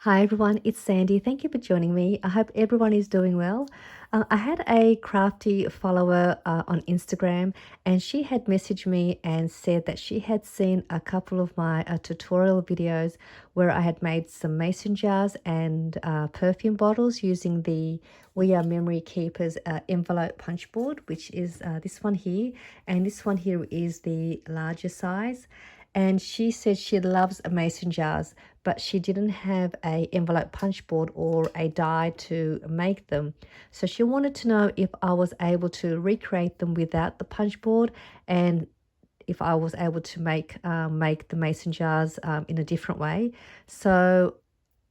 Hi everyone, it's Sandy. Thank you for joining me. I hope everyone is doing well. I had a crafty follower on Instagram, and she had messaged me and said that she had seen a couple of my tutorial videos where I had made some mason jars and perfume bottles using the We Are Memory Keepers envelope punch board, which is this one here, and this one here is the larger size. And she said she loves mason jars, but she didn't have a envelope punch board or a die to make them. So she wanted to know if I was able to recreate them without the punch board, and if I was able to make the mason jars in a different way. So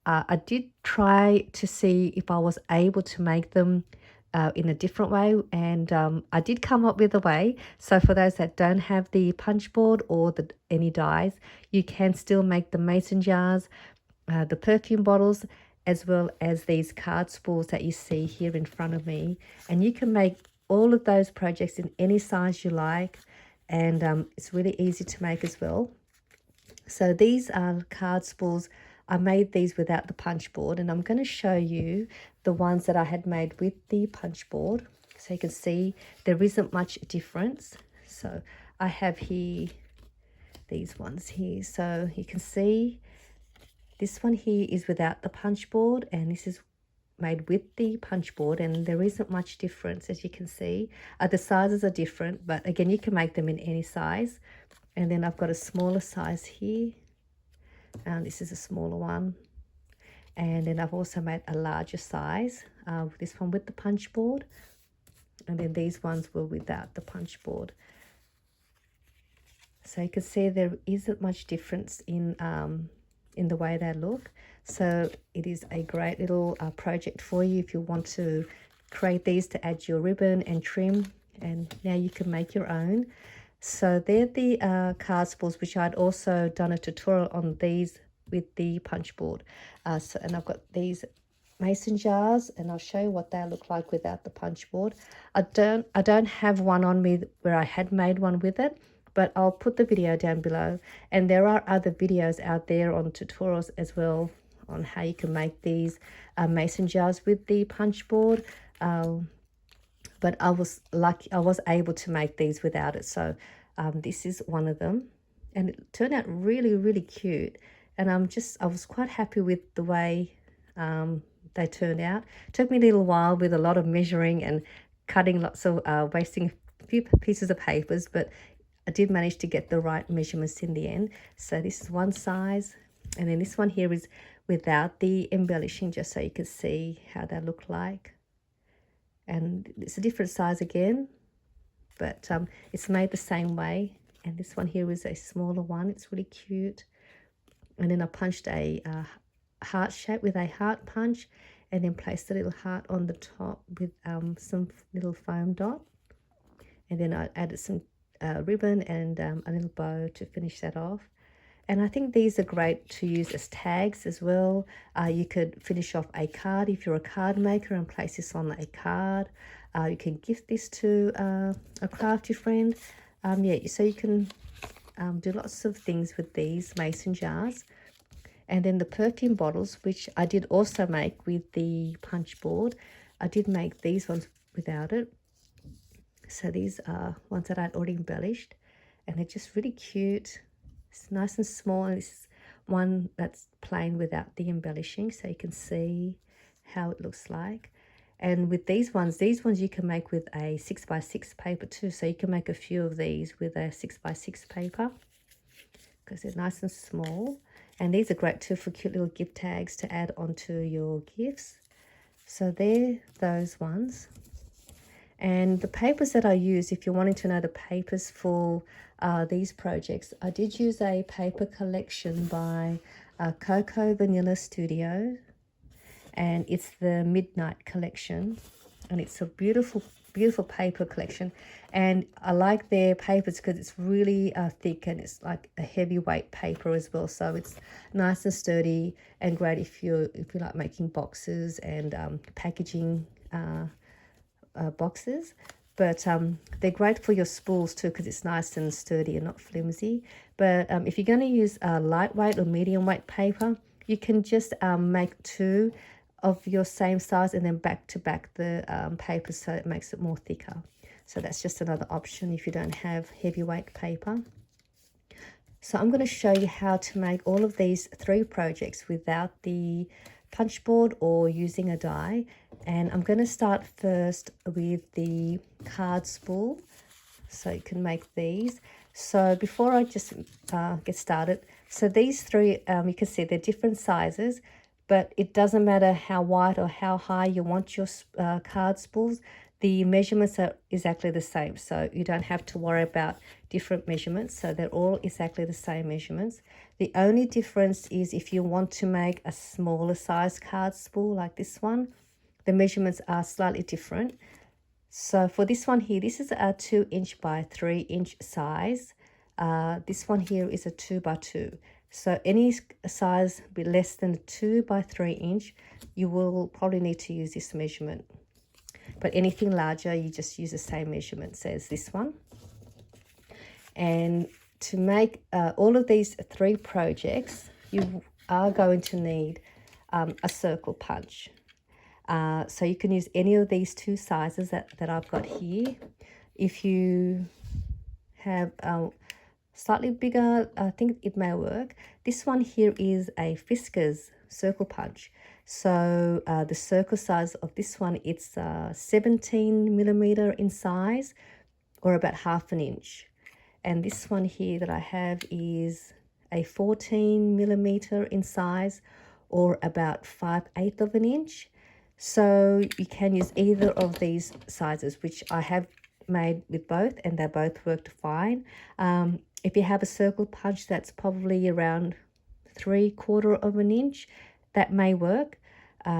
I did try to see if I was able to make them in a different way, and I did come up with a way. So for those that don't have the punch board or any dies, you can still make the mason jars, the perfume bottles, as well as these card spools that you see here in front of me. And you can make all of those projects in any size you like, and it's really easy to make as well. So these are card spools. I made these without the punch board, and I'm going to show you the ones that I had made with the punch board, so you can see there isn't much difference. So I have here these ones here, so you can see this one here is without the punch board, and this is made with the punch board, and there isn't much difference. As you can see, the sizes are different, but again, you can make them in any size. And then I've got a smaller size here, and this is a smaller one. And then I've also made a larger size, this one with the punch board, and then these ones were without the punch board. So you can see there isn't much difference in the way they look. So it is a great little project for you if you want to create these to add your ribbon and trim, and now you can make your own. So they're the card spools, which I'd also done a tutorial on these with the punch board. And I've got these mason jars, and I'll show you what they look like without the punch board. I don't have one on me where I had made one with it, but I'll put the video down below. And there are other videos out there on tutorials as well on how you can make these mason jars with the punch board. But I was lucky, I was able to make these without it. So this is one of them, and it turned out really, really cute. And I was quite happy with the way they turned out. It took me a little while with a lot of measuring and cutting, lots of wasting a few pieces of papers, but I did manage to get the right measurements in the end. So this is one size, and then this one here is without the embellishing, just so you can see how they look like. And it's a different size again, but it's made the same way. And this one here is a smaller one. It's really cute. And then I punched a heart shape with a heart punch, and then placed a little heart on the top with some little foam dot. And then I added some ribbon and a little bow to finish that off. And I think these are great to use as tags as well. You could finish off a card if you're a card maker and place this on a card. You can gift this to a crafty friend. Yeah, so you can do lots of things with these mason jars. And then the perfume bottles, which I did also make with the punch board. I did make these ones without it. So these are ones that I'd already embellished, and they're just really cute. It's nice and small, and this is one that's plain without the embellishing, so you can see how it looks like. And with these ones you can make with a 6x6 paper too, so you can make a few of these with a 6x6 paper because they're nice and small. And these are great too for cute little gift tags to add onto your gifts. So they're those ones. And the papers that I use, if you're wanting to know the papers for these projects, I did use a paper collection by Cocoa Vanilla Studio, and it's the Midnight collection, and it's a beautiful, beautiful paper collection. And I like their papers because it's really thick, and it's like a heavyweight paper as well, so it's nice and sturdy and great if you like making boxes and packaging boxes. But they're great for your spools too because it's nice and sturdy and not flimsy. But if you're going to use lightweight or medium weight paper, you can just make two of your same size and then back to back the paper, so it makes it more thicker. So that's just another option if you don't have heavyweight paper. So I'm going to show you how to make all of these 3 projects without the punch board or using a die. And I'm going to start first with the card spool, so you can make these. So before I just get started, so these 3, you can see they're different sizes, but it doesn't matter how wide or how high you want your card spools. The measurements are exactly the same, so you don't have to worry about different measurements. So they're all exactly the same measurements. The only difference is if you want to make a smaller size card spool like this one, the measurements are slightly different. So for this one here, this is a 2 inch by 3 inch size. This one here is a 2 by 2. So any size be less than 2 by 3 inch, you will probably need to use this measurement. But anything larger, you just use the same measurements as this one. And to make all of these 3 projects, you are going to need a circle punch. So you can use any of these 2 sizes that I've got here. If you have slightly bigger, I think it may work. This one here is a Fiskars circle punch. So the circle size of this one, it's 17 millimeter in size, or about 1/2 inch. And this one here that I have is a 14 millimeter in size, or about 5/8 of an inch. So you can use either of these sizes, which I have made with both, and they both worked fine. If you have a circle punch that's probably around 3/4 of an inch, that may work.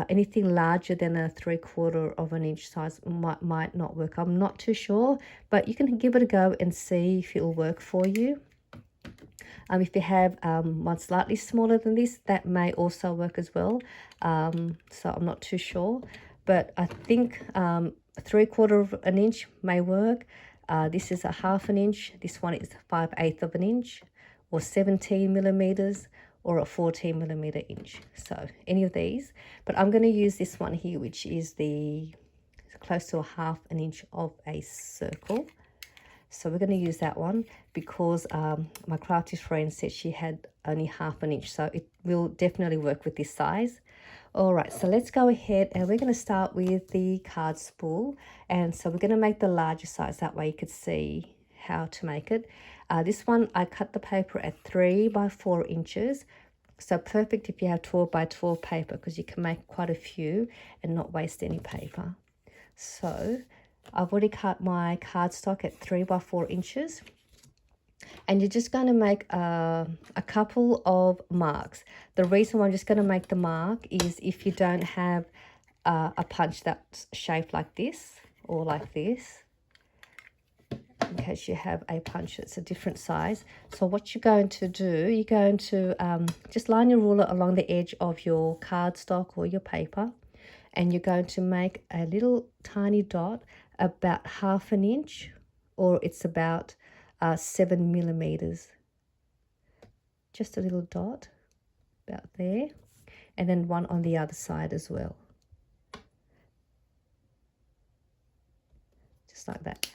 Anything larger than a 3/4 of an inch size might not work. I'm not too sure, but you can give it a go and see if it'll work for you. If you have one slightly smaller than this, that may also work as well. So I'm not too sure, but I think 3/4 of an inch may work. This is a 1/2 inch. This one is 5/8 of an inch, or 17 millimeters, or a 14 millimeter inch. So any of these, but I'm going to use this one here, which is the close to a 1/2 inch of a circle. So we're going to use that one because my crafty friend said she had only 1/2 inch, so it will definitely work with this size. All right, so let's go ahead and we're going to start with the card spool. And so we're going to make the larger size, that way you could see how to make it. This one, I cut the paper at 3 by 4 inches. So perfect if you have 12 by 12 paper, because you can make quite a few and not waste any paper. So I've already cut my cardstock at 3 by 4 inches. And you're just going to make a couple of marks. The reason why I'm just going to make the mark is if you don't have a punch that's shaped like this or like this, in case you have a punch that's a different size. So what you're going to do, you're going to just line your ruler along the edge of your cardstock or your paper, and you're going to make a little tiny dot about 1/2 inch, or it's about 7 millimeters. Just a little dot about there, and then one on the other side as well, just like that.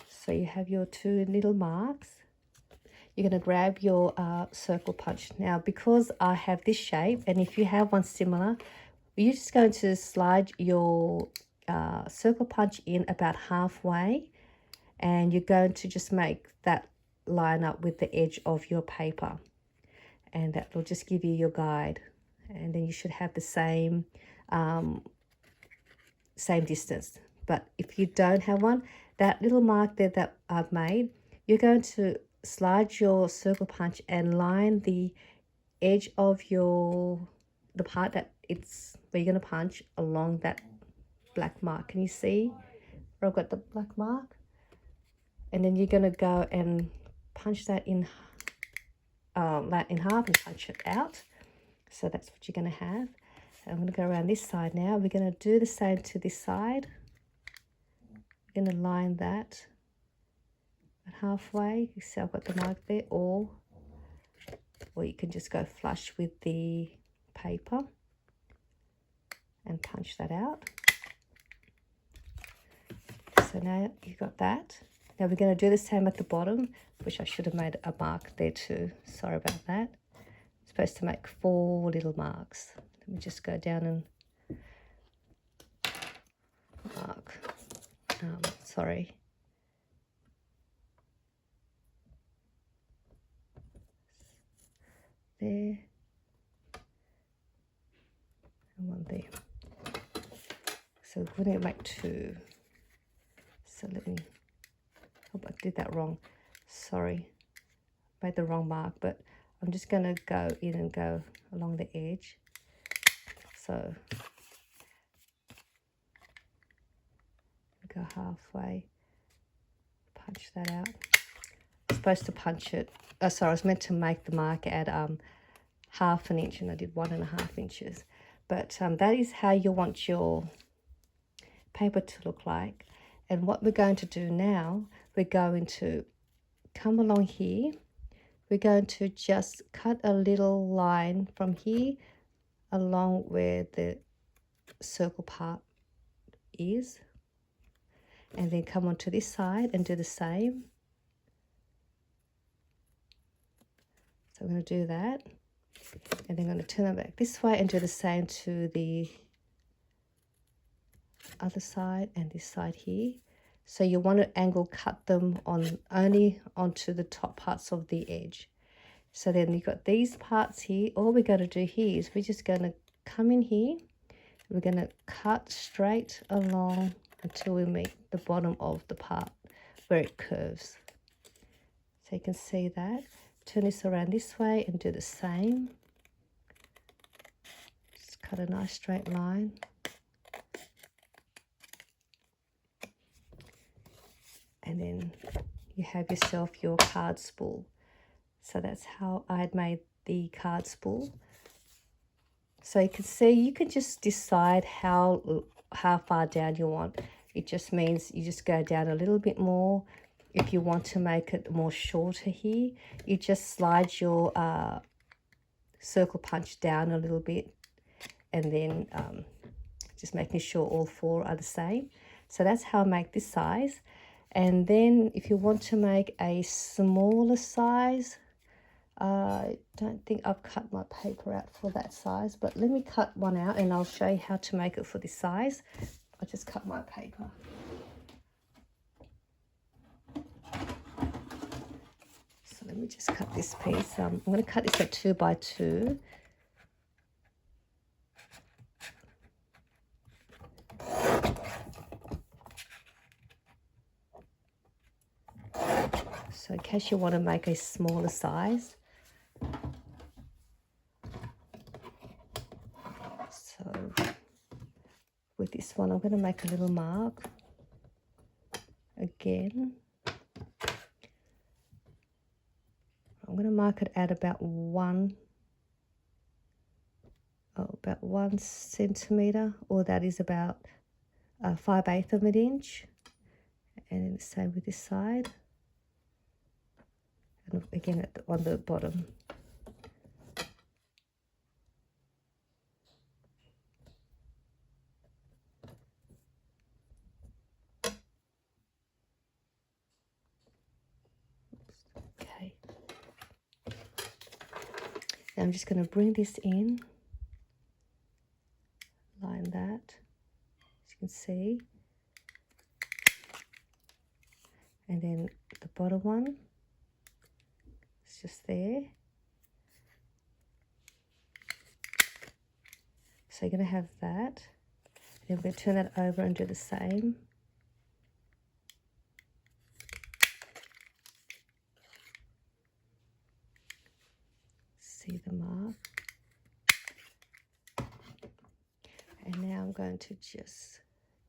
So you have your 2 little marks. You're going to grab your circle punch. Now, because I have this shape, and if you have one similar, you're just going to slide your circle punch in about halfway, and you're going to just make that line up with the edge of your paper, and that will just give you your guide. And then you should have the same distance. But if you don't have one, that little mark there that I've made, you're going to slide your circle punch and line the edge of the part that it's where you're going to punch along that black mark. Can you see where I've got the black mark? And then you're going to go and punch that in half and punch it out. So that's what you're going to have. I'm going to go around this side now. We're going to do the same to this side. We're going to line that at halfway. You see I've got the mark there, or or you can just go flush with the paper and punch that out. So now you've got that. Now we're going to do the same at the bottom, which I should have made a mark there too. Sorry about that. I'm supposed to make 4 little marks. Let me just go down and mark. Sorry. There. And 1 there. So we're going to make 2. So let me, hope I did that wrong. Sorry, made the wrong mark, but I'm just going to go in and go along the edge. So go halfway, punch that out. I'm supposed to punch it, oh sorry, I was meant to make the mark at 1/2 inch, and I did 1.5 inches. But that is how you want your paper to look like. And what we're going to do now, we're going to come along here. We're going to just cut a little line from here along where the circle part is, and then come onto this side and do the same. So I'm going to do that, and then I'm going to turn it back this way and do the same to the other side and this side here. So you want to angle cut them on only onto the top parts of the edge. So then you've got these parts here. All we're going to do here is we're just going to come in here. We're going to cut straight along until we meet the bottom of the part where it curves. So you can see that. Turn this around this way and do the same. Just cut a nice straight line. And then you have yourself your card spool. So that's how I had made the card spool. So you can see, you can just decide how far down you want. It just means you just go down a little bit more. If you want to make it more shorter here, you just slide your circle punch down a little bit, and then just making sure all 4 are the same. So that's how I make this size. And then if you want to make a smaller size, I don't think I've cut my paper out for that size, but let me cut one out and I'll show you how to make it for this size. I just cut my paper. So let me just cut this piece. I'm going to cut this at 2 by 2. So in case you want to make a smaller size. So with this one, I'm going to make a little mark again. I'm going to mark it at about 1 centimeter, or that is about 5/8 of an inch. And then the same with this side. And again on the bottom. Okay. Now I'm just going to bring this in, line that, as you can see. And then the bottom one, it's just there. So you're going to have that. Then we're going to turn that over and do the same. See the mark. And now I'm going to just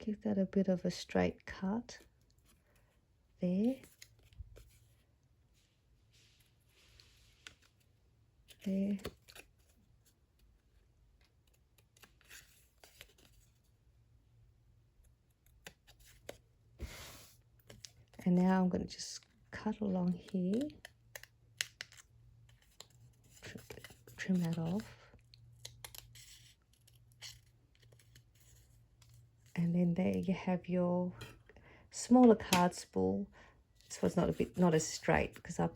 give that a bit of a straight cut there. There. And now I'm going to just cut along here, trim that off. And then there you have your smaller card spool. This was not as straight because I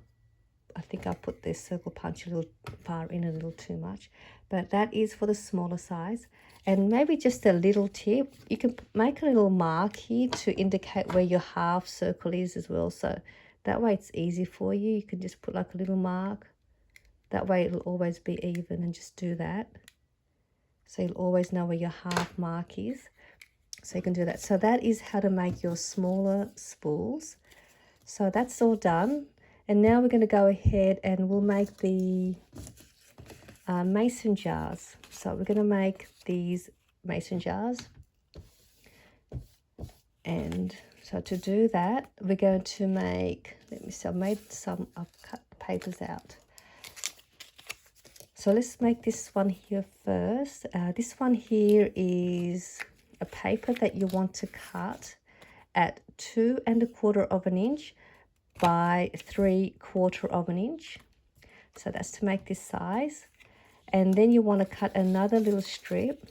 think I put this circle punch a little far in, a little too much, but that is for the smaller size. And maybe just a little tip, you can make a little mark here to indicate where your half circle is as well, so that way it's easy for you. You can just put like a little mark, that way it'll always be even, and just do that, so you'll always know where your half mark is. So you can do that. So that is how to make your smaller spools. So that's all done. And now we're going to go ahead and we'll make the mason jars. So we're going to make these mason jars. And so to do that, we're going to make, let me see, I've cut the papers out. So let's make this one here first. This one here is a paper that you want to cut at 2 1/4 inch by 3/4 inch. So that's to make this size. And then you want to cut another little strip.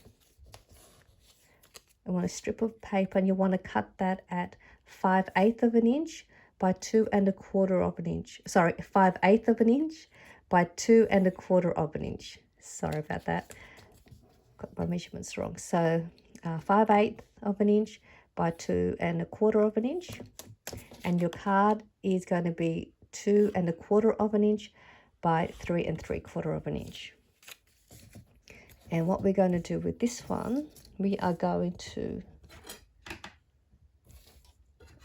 You want a strip of paper, and you want to cut that at 5/8 inch by 2 1/4 inch. Sorry, 5/8 inch by 2 1/4 inch. Sorry about that. Got my measurements wrong. So 5/8 inch by 2 1/4 inch, and your card is going to be 2 1/4 inch by 3 3/4 inch. And what we're going to do with this one, we are going to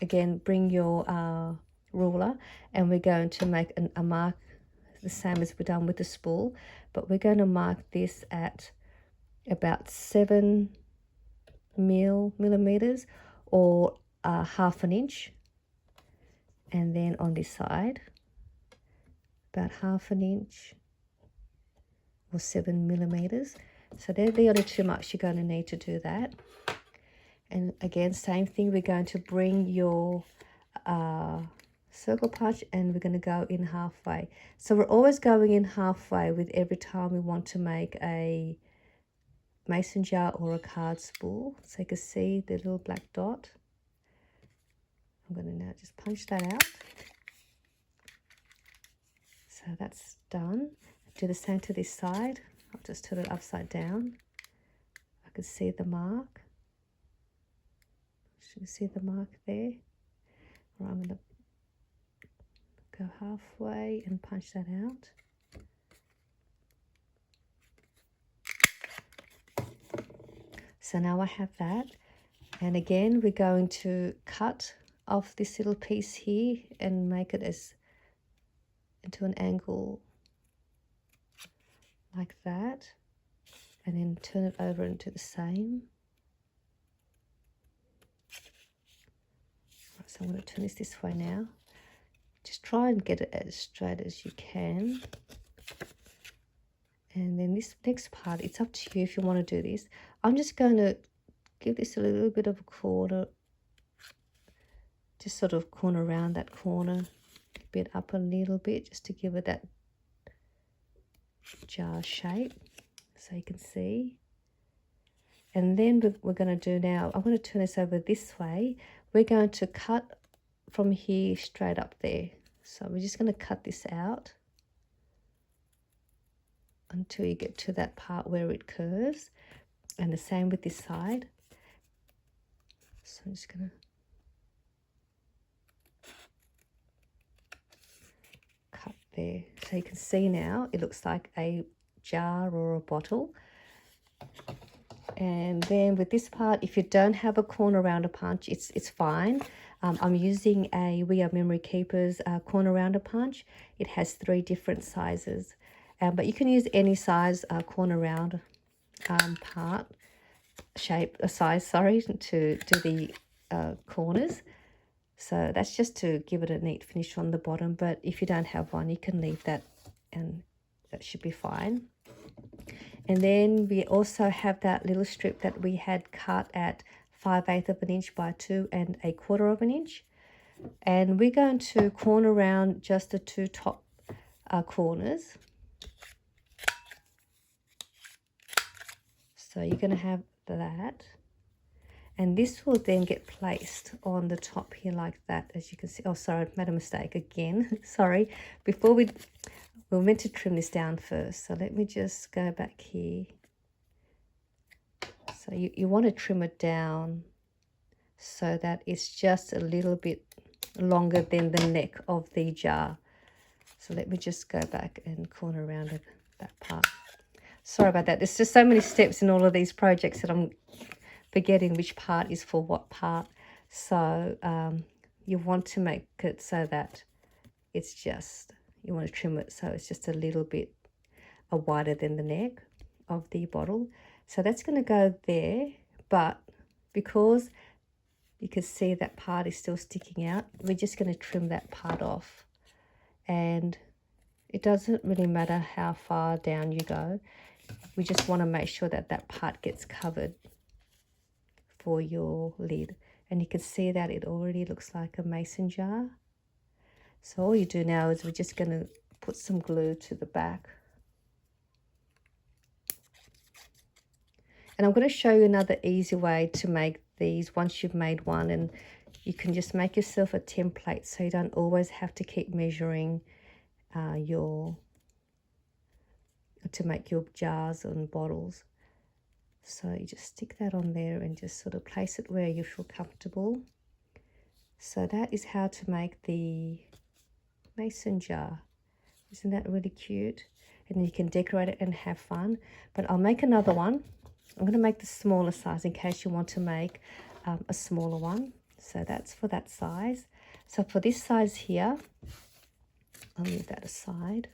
again bring your ruler, and we're going to make a mark the same as we've done with the spool, but we're going to mark this at about 7 millimeters or 1/2 inch, and then on this side about 1/2 inch or 7 millimeters. So they're the only two marks you're going to need to do that. And again, same thing, we're going to bring your circle punch, and we're going to go in halfway. So we're always going in halfway with every time we want to make a mason jar or a card spool. So you can see the little black dot. I'm going to now just punch that out. So that's done. Do the same to this side. I'll just turn it upside down. I can see the mark. You can see the mark there. Or I'm going to go halfway and punch that out. So now I have that, and again we're going to cut off this little piece here and make it as into an angle like that, and then turn it over and do the same. Right, so I'm going to turn this way now. Just try and get it as straight as you can. And then this next part, it's up to you if you want to do this. I'm just going to give this a little bit of a corner, just sort of corner around that corner, a bit up a little bit, just to give it that jar shape, so you can see. And then we're going to do now, I'm going to turn this over this way. We're going to cut from here straight up there. So we're just going to cut this out until you get to that part where it curves, and the same with this side. So I'm just going to cut there, so you can see now it looks like a jar or a bottle. And then with this part, if you don't have a corner rounder punch, it's fine. I'm using a We Are Memory Keepers corner rounder punch. It has 3 different sizes. But you can use any size corner round size, to do the corners. So that's just to give it a neat finish on the bottom. But if you don't have one, you can leave that, and that should be fine. And then we also have that little strip that we had cut at 5/8 inch by 2 1/4 inch. And we're going to corner round just the 2 top corners. So you're going to have that. And this will then get placed on the top here like that, as you can see. Oh, sorry, I made a mistake again. Sorry. Before we were meant to trim this down first. So let me just go back here. So you want to trim it down so that it's just a little bit longer than the neck of the jar. So let me just go back and corner around that part. Sorry about that. There's just so many steps in all of these projects that I'm forgetting which part is for what part. So you want to make it so that it's just, you want to trim it so it's just a little bit wider than the neck of the bottle. So that's going to go there, but because you can see that part is still sticking out, we're just going to trim that part off. And it doesn't really matter how far down you go. We just want to make sure that that part gets covered for your lid. And you can see that it already looks like a mason jar. So all you do now is we're just going to put some glue to the back. And I'm going to show you another easy way to make these once you've made one, and you can just make yourself a template so you don't always have to keep measuring to make your jars and bottles. So you just stick that on there and just sort of place it where you feel comfortable. So that is how to make the mason jar. Isn't that really cute? And then you can decorate it and have fun. But I'll make another one. I'm going to make the smaller size in case you want to make a smaller one. So that's for that size. So for this size here, I'll move that aside.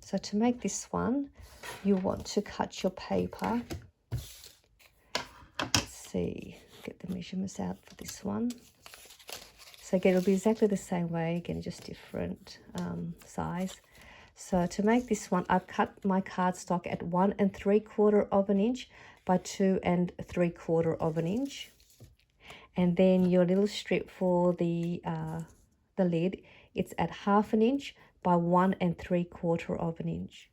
So to make this one, you want to cut your paper. Let's see, get the measurements out for this one. So again, it'll be exactly the same way, again, just different size. So to make this one, I've cut my cardstock at 1 3/4 of an inch by 2 3/4 of an inch. And then your little strip for the lid, it's at 1/2 inch by 1 3/4 of an inch.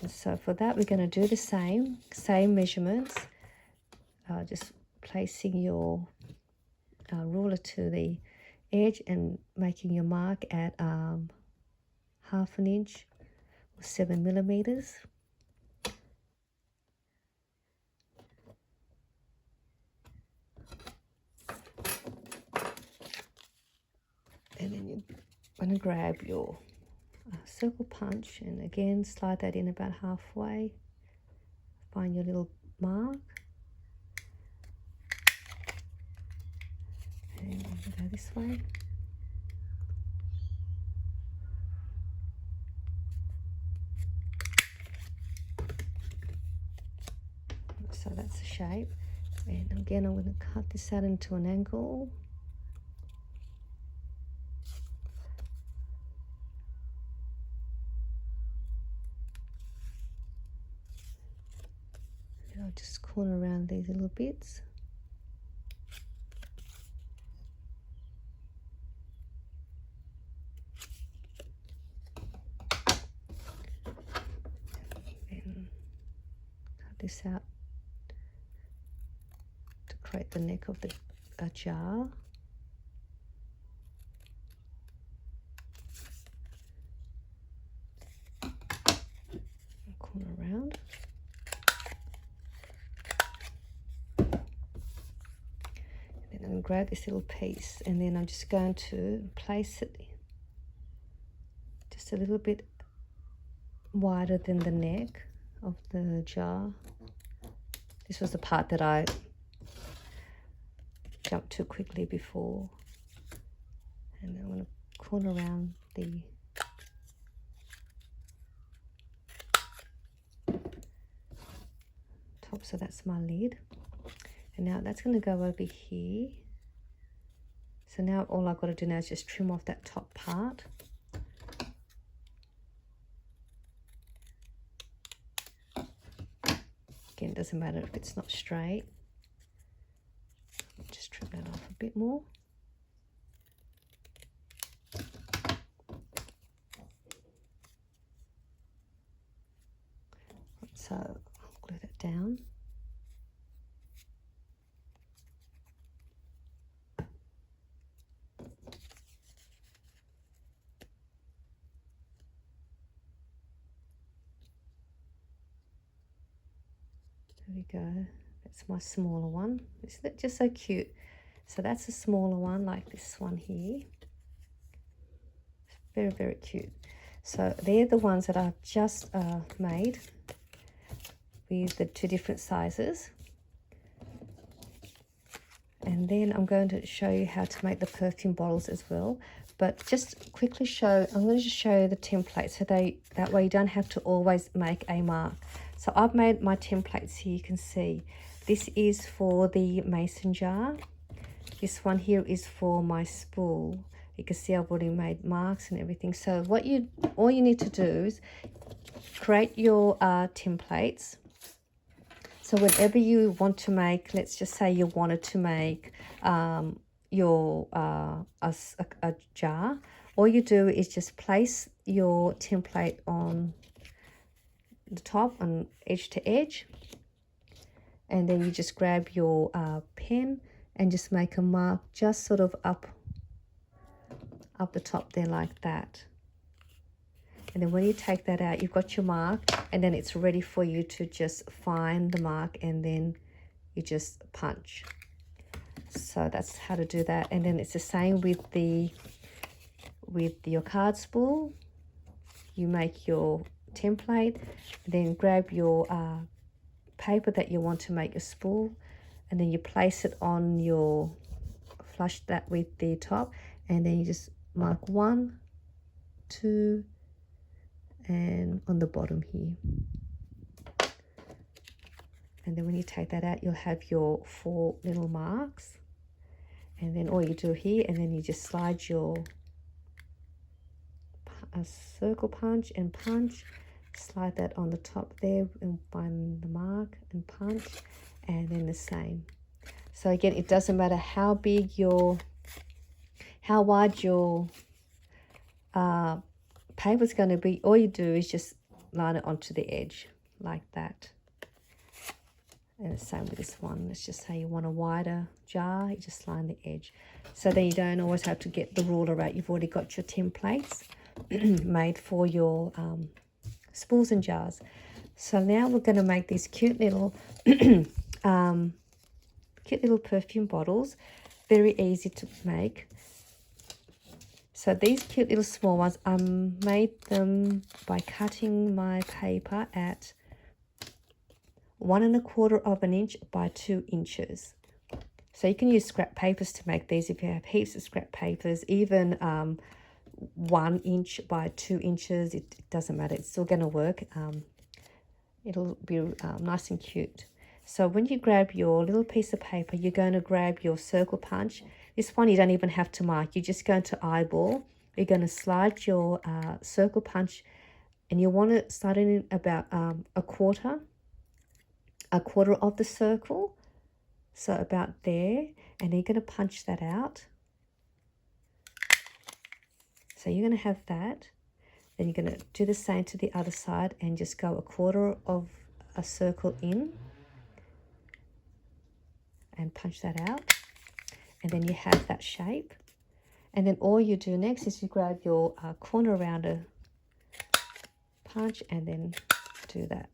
And so for that, we're going to do the same measurements, just placing your ruler to the edge and making your mark at 1/2 inch or 7 millimeters. And then you're going to grab your circle punch and again slide that in about halfway. Find your little mark. And go this way. So that's the shape. And again, I'm going to cut this out into an angle. And I'll just corner around these little bits. And cut this out to create the neck of the jar. Corner around. And then I'm going to grab this little piece and then I'm just going to place it just a little bit wider than the neck of the jar. This was the part that I jumped too quickly before. And then I'm going to corner around the top, so that's my lid. And now that's going to go over here. So now all I've got to do now is just trim off that top part. Again, it doesn't matter if it's not straight. Just trim that off a bit more. So I'll glue that down. There we go. That's my smaller one. Isn't it just so cute? So that's a smaller one, like this one here. Very, very cute. So they're the ones that I've just made with the 2 different sizes. And then I'm going to show you how to make the perfume bottles as well. But just quickly show, I'm going to just show you the template so that way you don't have to always make a mark. So I've made my templates here, you can see. This is for the mason jar. This one here is for my spool. You can see I've already made marks and everything. So all you need to do is create your templates. So whenever you want to make, let's just say you wanted to make a jar, all you do is just place your template on the top, on edge to edge, and then you just grab your pen and just make a mark just sort of up the top there like that. And then when you take that out, you've got your mark, and then it's ready for you to just find the mark, and then you just punch. So that's how to do that. And then it's the same with your card spool. You make your template, then grab your paper that you want to make a spool, and then you place it on your, flush that with the top, and then you just mark 1, 2, and on the bottom here. And then when you take that out, you'll have your 4 little marks. And then all you do here, and then you just slide your circle punch and punch, slide that on the top there and find the mark and punch, and then the same. So again, it doesn't matter how wide your paper's going to be. All you do is just line it onto the edge like that. And the same with this one. Let's just say you want a wider jar, you just line the edge. So then you don't always have to get the ruler out. You've already got your templates made for your spools and jars. So now we're going to make these cute little perfume bottles. Very easy to make. So these cute little small ones, I made them by cutting my paper at 1 1/4 of an inch by 2 inches. So you can use scrap papers to make these if you have heaps of scrap papers, even 1 inch by 2 inches. It doesn't matter, it's still going to work. It'll be nice and cute. So when you grab your little piece of paper, you're going to grab your circle punch. This one you don't even have to mark. You're just going to eyeball. You're going to slide your circle punch, and you want to start in about a quarter of the circle. So about there. And then you're going to punch that out. So you're going to have that. Then you're going to do the same to the other side and just go a quarter of a circle in. And punch that out. And then you have that shape. And then all you do next is you grab your corner rounder punch and then do that.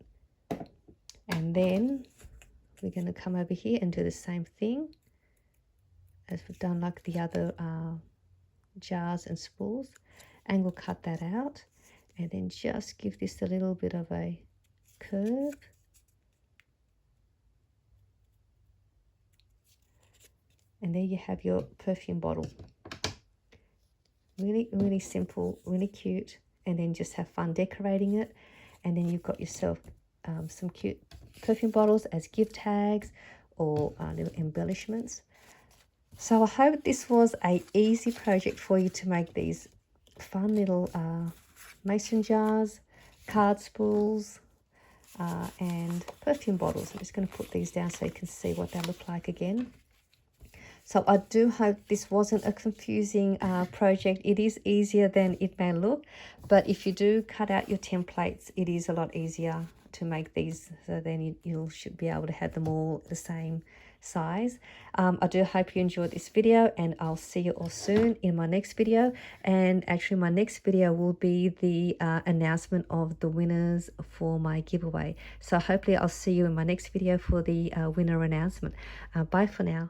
And then we're going to come over here and do the same thing as we've done like the other jars and spools. And we'll cut that out and then just give this a little bit of a curve. And there you have your perfume bottle. Really, really simple, really cute. And then just have fun decorating it. And then you've got yourself some cute perfume bottles as gift tags or little embellishments. So I hope this was an easy project for you to make these fun little mason jars, card spools, and perfume bottles. I'm just going to put these down so you can see what they look like again. So I do hope this wasn't a confusing project. It is easier than it may look, but if you do cut out your templates, it is a lot easier to make these, so then you should be able to have them all the same size. I do hope you enjoyed this video, and I'll see you all soon in my next video. And actually my next video will be the announcement of the winners for my giveaway. So hopefully I'll see you in my next video for the winner announcement. Bye for now.